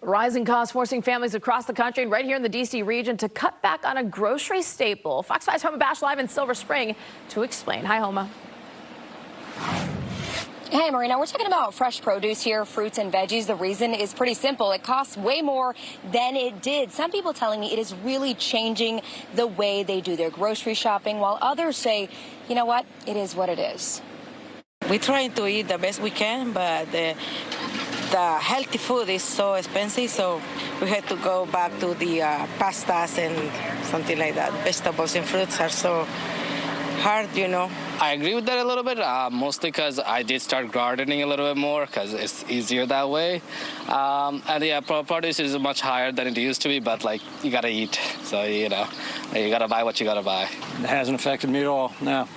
Rising costs forcing families across the country and right here in the D.C. region to cut back on a grocery staple. Fox 5's Homa Bash live in Silver Spring to explain. Hi, Homa. Hey, Marina, we're talking about fresh produce here, fruits and veggies. The reason is pretty simple. It costs way more than it did. Some people telling me it is really changing the way they do their grocery shopping, while others say, you know what, it is what it is. We're trying to eat the best we can, but the healthy food is so expensive, so we had to go back to the pastas and something like that. Vegetables and fruits are so hard, you know. I agree with that a little bit, mostly because I did start gardening a little bit more because it's easier that way. And yeah, produce is much higher than it used to be, but like you gotta eat, so you know, you gotta buy what you gotta buy. It hasn't affected me at all. No.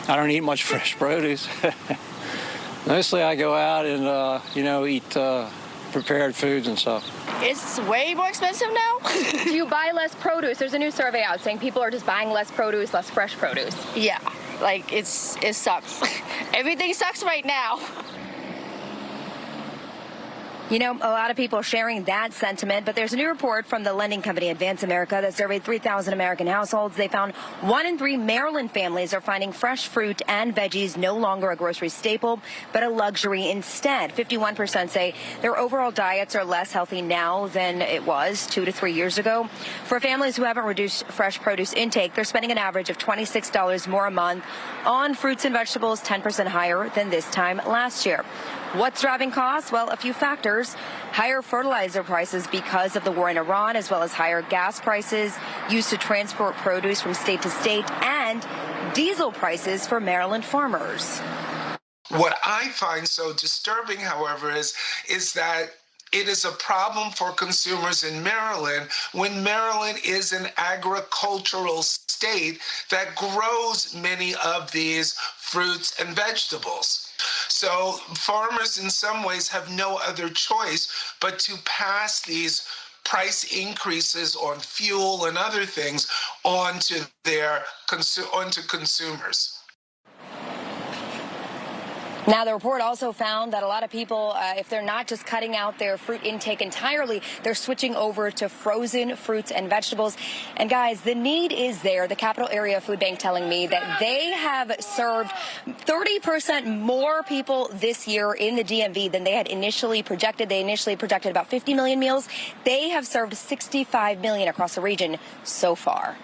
I don't eat much fresh produce. Mostly I go out and eat prepared foods and stuff. It's way more expensive now. Do you buy less produce? There's a new survey out saying people are just buying less produce, less fresh produce. Yeah, like it sucks. Everything sucks right now. You know, a lot of people are sharing that sentiment, but there's a new report from the lending company Advance America that surveyed 3,000 American households. They found 1 in 3 Maryland families are finding fresh fruit and veggies no longer a grocery staple, but a luxury instead. 51% say their overall diets are less healthy now than it was 2 to 3 years ago. For families who haven't reduced fresh produce intake, they're spending an average of $26 more a month on fruits and vegetables, 10% higher than this time last year. What's driving costs? Well, a few factors. Higher fertilizer prices because of the war in Iran, as well as higher gas prices used to transport produce from state to state, and diesel prices for Maryland farmers. What I find so disturbing, however, is that it is a problem for consumers in Maryland when Maryland is an agricultural state that grows many of these fruits and vegetables. So farmers in some ways have no other choice but to pass these price increases on fuel and other things onto consumers. Now, the report also found that a lot of people, if they're not just cutting out their fruit intake entirely, they're switching over to frozen fruits and vegetables. And guys, the need is there. The Capital Area Food Bank telling me that they have served 30% more people this year in the DMV than they had initially projected. They initially projected about 50 million meals. They have served 65 million across the region so far.